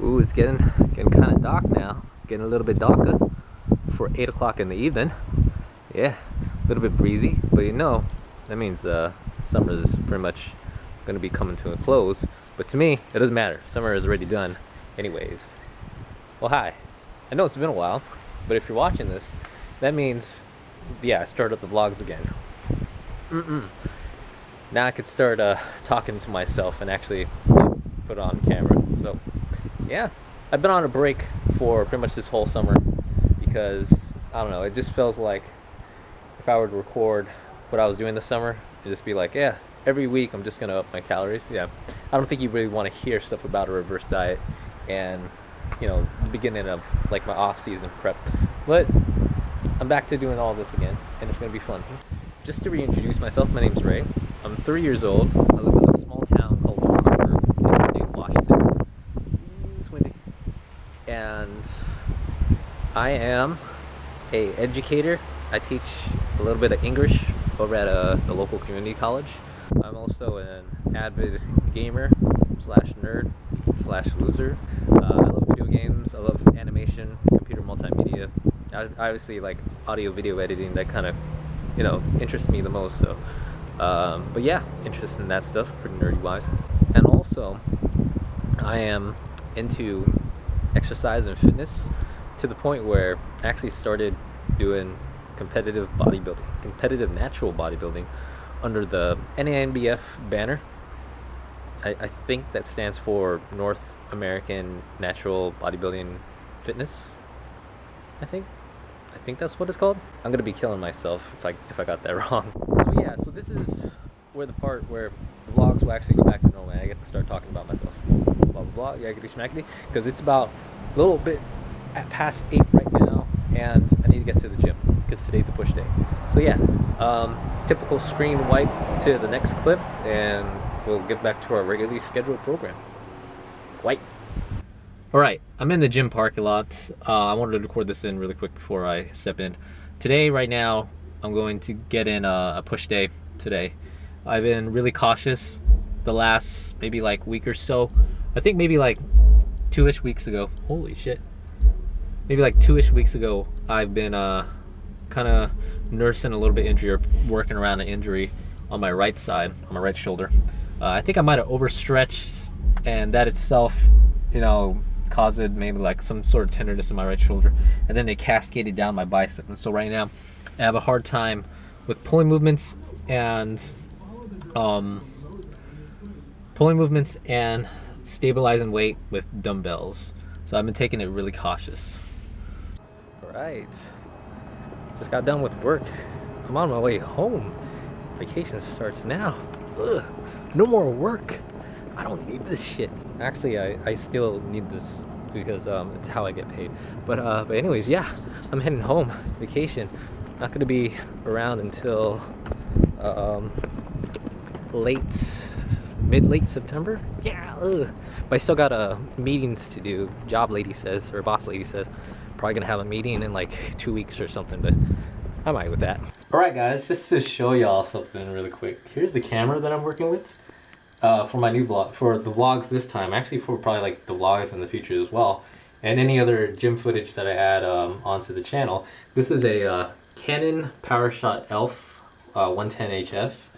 Ooh, it's getting kind of dark now. Getting a little bit darker for 8 o'clock in the evening. Yeah, a little bit breezy, but you know, that means summer is pretty much going to be coming to a close. But to me, it doesn't matter. Summer is already done anyways. Well, hi. I know it's been a while, but if you're watching this, that means, yeah, I started the vlogs again. Now I could start talking to myself and actually put it on camera. So, yeah, I've been on a break for pretty much this whole summer because, I don't know, it just feels like if I were to record what I was doing this summer, it'd just be like, yeah, every week I'm just gonna up my calories. Yeah, I don't think you really want to hear stuff about a reverse diet and, you know, the beginning of like my off-season prep. But I'm back to doing all this again, and it's gonna be fun. Just to reintroduce myself, my name's Ray. I'm 3 years old. I live in a small town called Carver in the state of Washington. It's windy. And I am a educator. I teach a little bit of English over at the local community college. I'm also an avid gamer slash nerd slash loser. I love video games. I love animation, computer multimedia. I obviously like audio video editing. That kind of, you know, interests me the most. So, but yeah, interested in that stuff, pretty nerdy wise. And also, I am into exercise and fitness to the point where I actually started doing competitive bodybuilding, competitive natural bodybuilding, under the NANBF banner. I think that stands for North American Natural Bodybuilding Fitness. I think that's what it's called. I'm gonna be killing myself if I got that wrong. So yeah, so this is where the part where the vlogs will actually go back to normal and I get to start talking about myself. Blah blah blah, yakety schmackety, because it's about a little bit at past 8 right now, and I need to get to the gym because today's a push day. So yeah, typical screen wipe to the next clip, and we'll get back to our regularly scheduled program. Wipe. Alright, I'm in the gym parking lot. I wanted to record this in really quick before I step in. Today, right now, I'm going to get in a push day today. I've been really cautious the last maybe like week or so. I think maybe like 2-ish weeks ago. Holy shit. Maybe like 2-ish weeks ago, I've been kind of nursing a little bit injury or working around an injury on my right side, on my right shoulder. I think I might have overstretched, and that itself, you know, caused maybe like some sort of tenderness in my right shoulder, and then they cascaded down my bicep. And so right now I have a hard time with pulling movements and stabilizing weight with dumbbells. So I've been taking it really cautious. All right, just got done with work. I'm on my way home. Vacation starts now. Ugh, no more work. I don't need this shit. Actually, I still need this because it's how I get paid. But anyways, yeah, I'm heading home. Vacation. Not gonna be around until mid-late September. Yeah. Ugh. But I still got meetings to do. Job lady says, or boss lady says, probably gonna have a meeting in like 2 weeks or something. But I'm alright with that. All right, guys, just to show y'all something really quick. Here's the camera that I'm working with. For my new vlog, for the vlogs this time, actually for probably like the vlogs in the future as well, and any other gym footage that I add onto the channel. This is a Canon PowerShot ELPH 110HS.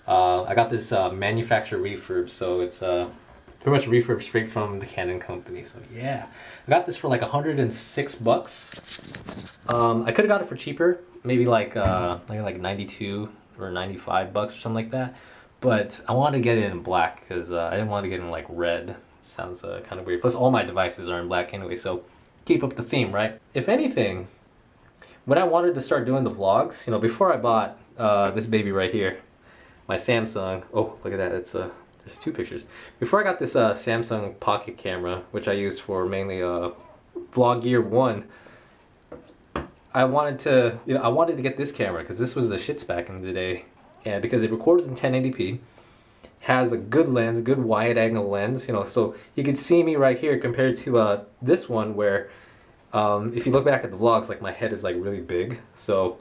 I got this manufacturer refurb, so it's pretty much refurb straight from the Canon company. So yeah, I got this for like $106. I could have got it for cheaper, maybe like 92 or $95 or something like that. But I wanted to get it in black because I didn't want to get it in like red. It sounds kind of weird. Plus all my devices are in black anyway, so keep up the theme, right? If anything, when I wanted to start doing the vlogs, you know, before I bought this baby right here, my Samsung. Oh, look at that. It's there's 2 pictures. Before I got this Samsung Pocket camera, which I used for mainly Vlog Gear 1, I wanted to get this camera because this was the shits back in the day. And because it records in 1080p, has a good lens, a good wide angle lens, you know, so you can see me right here compared to this one where if you look back at the vlogs, like my head is like really big. So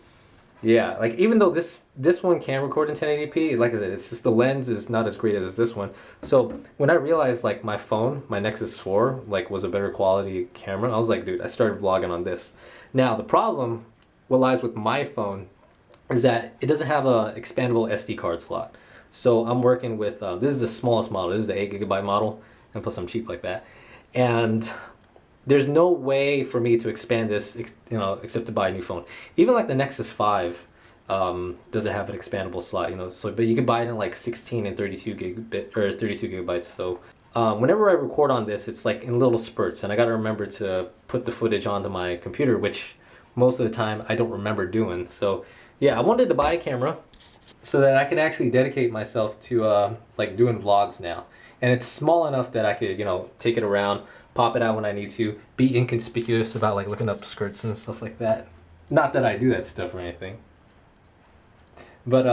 Yeah, like even though this one can record in 1080p, like I said, it's just the lens is not as great as this one. So when I realized like my phone, my Nexus 4, like was a better quality camera, I was like, dude, I started vlogging on this. Now the problem, what lies with my phone, is that it doesn't have a expandable SD card slot. So I'm working with this is the smallest model. This is the 8 GB model, and plus I'm cheap like that. And there's no way for me to expand this, except to buy a new phone. Even like the Nexus 5 doesn't have an expandable slot, So, but you can buy it in like 16 and 32 gigabit or 32 gigabytes. So, whenever I record on this, it's like in little spurts, and I got to remember to put the footage onto my computer, which most of the time I don't remember doing. So, yeah, I wanted to buy a camera so that I could actually dedicate myself to like doing vlogs now. And it's small enough that I could, take it around, pop it out when I need to, be inconspicuous about like looking up skirts and stuff like that. Not that I do that stuff or anything. But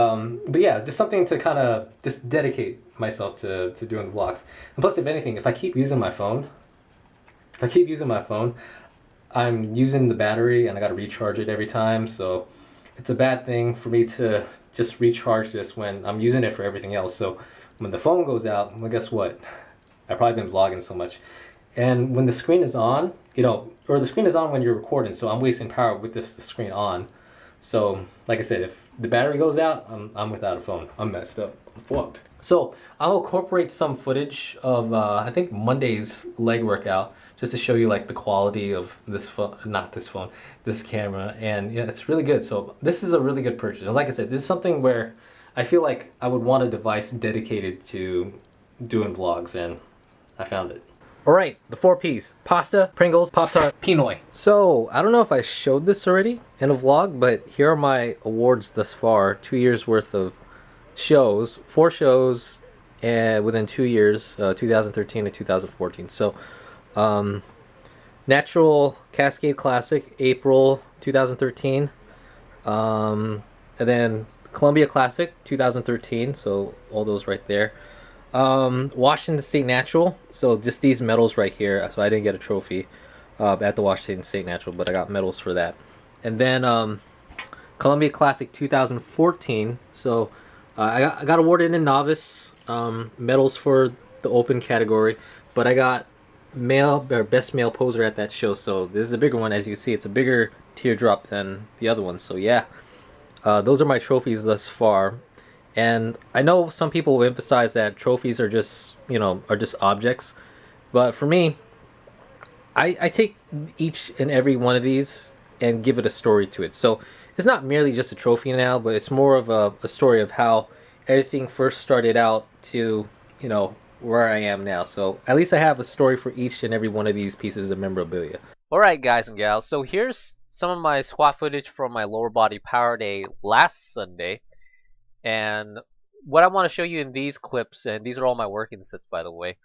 yeah, just something to kind of just dedicate myself to doing the vlogs. And plus, if anything, if I keep using my phone, I'm using the battery and I got to recharge it every time. So it's a bad thing for me to just recharge this when I'm using it for everything else. So when the phone goes out, well, guess what? I've probably been vlogging so much. And when the screen is on, or the screen is on when you're recording, so I'm wasting power with this the screen on. So, like I said, if the battery goes out, I'm without a phone. I'm messed up. I'm fucked. So, I'll incorporate some footage of, I think, Monday's leg workout just to show you, like, the quality of this phone, not this phone, this camera. And yeah, it's really good. So, this is a really good purchase. And like I said, this is something where I feel like I would want a device dedicated to doing vlogs, and I found it. All right, the 4 Ps: pasta, Pringles, Pop-Tart, Pinoy. So, I don't know if I showed this already in a vlog, but here are my awards thus far. 2 years worth of shows, 4 shows within 2 years, 2013 to 2014. So, um, Natural Cascade Classic, April 2013. And then Columbia Classic, 2013. So, all those right there. Washington State Natural. So just these medals right here. So I didn't get a trophy at the Washington State Natural, but I got medals for that. And then Columbia Classic 2014. So I got awarded in novice medals for the open category, but I got male or best male poser at that show. So this is a bigger one. As you can see, it's a bigger teardrop than the other one. So yeah, those are my trophies thus far. And I know some people will emphasize that trophies are just, are just objects. But for me, I take each and every one of these and give it a story to it. So it's not merely just a trophy now, but it's more of a story of how everything first started out to, where I am now. So at least I have a story for each and every one of these pieces of memorabilia. Alright, guys and gals, so here's some of my squat footage from my lower body power day last Sunday. And what I want to show you in these clips, and these are all my working sets, by the way.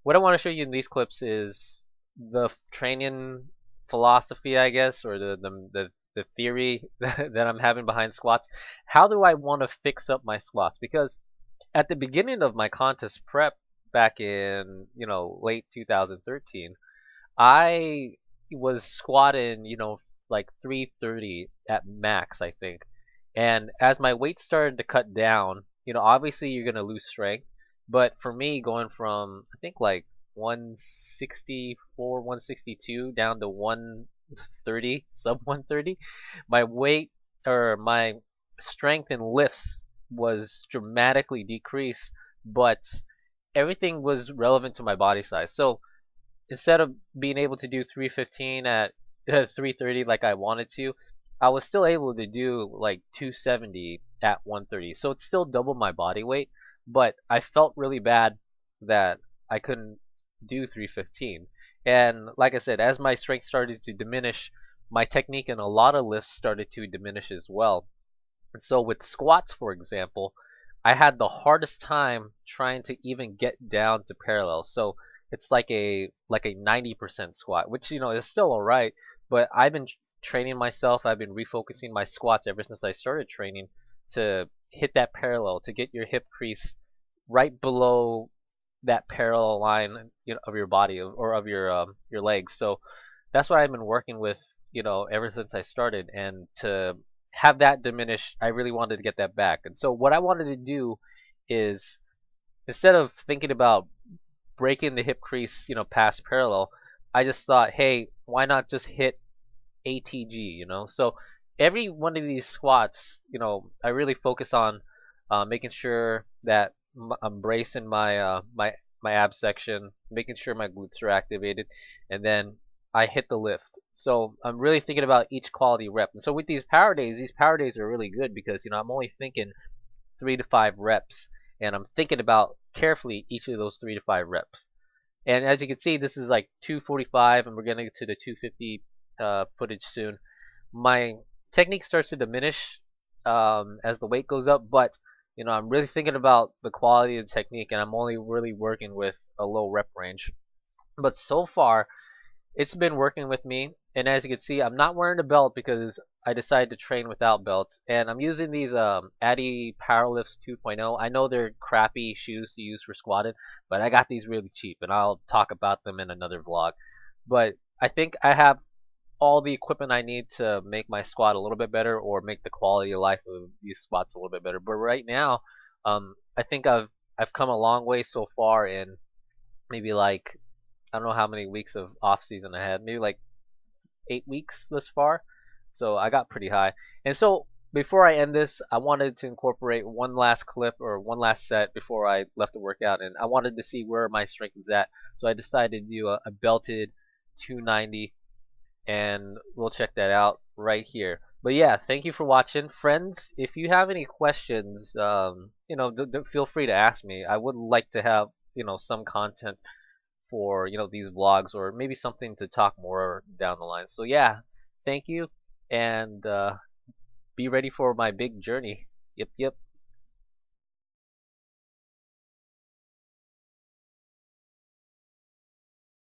What I want to show you in these clips is the training philosophy, I guess, or the theory that I'm having behind squats. How do I want to fix up my squats? Because at the beginning of my contest prep back in, late 2013, I was squatting, like 330 at max, I think. And as my weight started to cut down, obviously you're going to lose strength. But for me, going from, I think, like 164, 162 down to 130, sub 130, my weight or my strength in lifts was dramatically decreased, but everything was relevant to my body size. So instead of being able to do 315 at 330 like I wanted to, I was still able to do like 270 at 130. So it's still double my body weight, but I felt really bad that I couldn't do 315. And like I said, as my strength started to diminish, my technique in a lot of lifts started to diminish as well. And so with squats, for example, I had the hardest time trying to even get down to parallel. So it's like a 90% squat, which is still all right. But I've been training myself. I've been refocusing my squats ever since I started training to hit that parallel, to get your hip crease right below that parallel line, of your body or of your legs. So that's what I've been working with, ever since I started, and to have that diminish, I really wanted to get that back. And so what I wanted to do is, instead of thinking about breaking the hip crease, past parallel, I just thought, hey, why not just hit ATG? So every one of these squats, I really focus on making sure that I'm bracing my ab section, making sure my glutes are activated, and then I hit the lift. So I'm really thinking about each quality rep. And so with these power days are really good because I'm only thinking 3 to 5 reps, and I'm thinking about carefully each of those 3 to 5 reps. And as you can see, this is like 245, and we're getting to the 250 footage soon. My technique starts to diminish as the weight goes up, but I'm really thinking about the quality of the technique, and I'm only really working with a low rep range. But so far, it's been working with me. And as you can see, I'm not wearing a belt because I decided to train without belts. And I'm using these Addy Powerlifts 2.0. I know they're crappy shoes to use for squatting, but I got these really cheap, and I'll talk about them in another vlog. But I think I have all the equipment I need to make my squat a little bit better, or make the quality of life of these squats a little bit better. But right now, I think I've come a long way so far in maybe like, I don't know how many weeks of off season I had, maybe like 8 weeks thus far. So I got pretty high. And so before I end this, I wanted to incorporate one last clip or one last set before I left the workout, and I wanted to see where my strength is at. So I decided to do a belted 290, and we'll check that out right here. But yeah, thank you for watching, friends. If you have any questions, feel free to ask me. I would like to have some content for these vlogs, or maybe something to talk more down the line. So yeah, thank you, and be ready for my big journey. Yep, yep.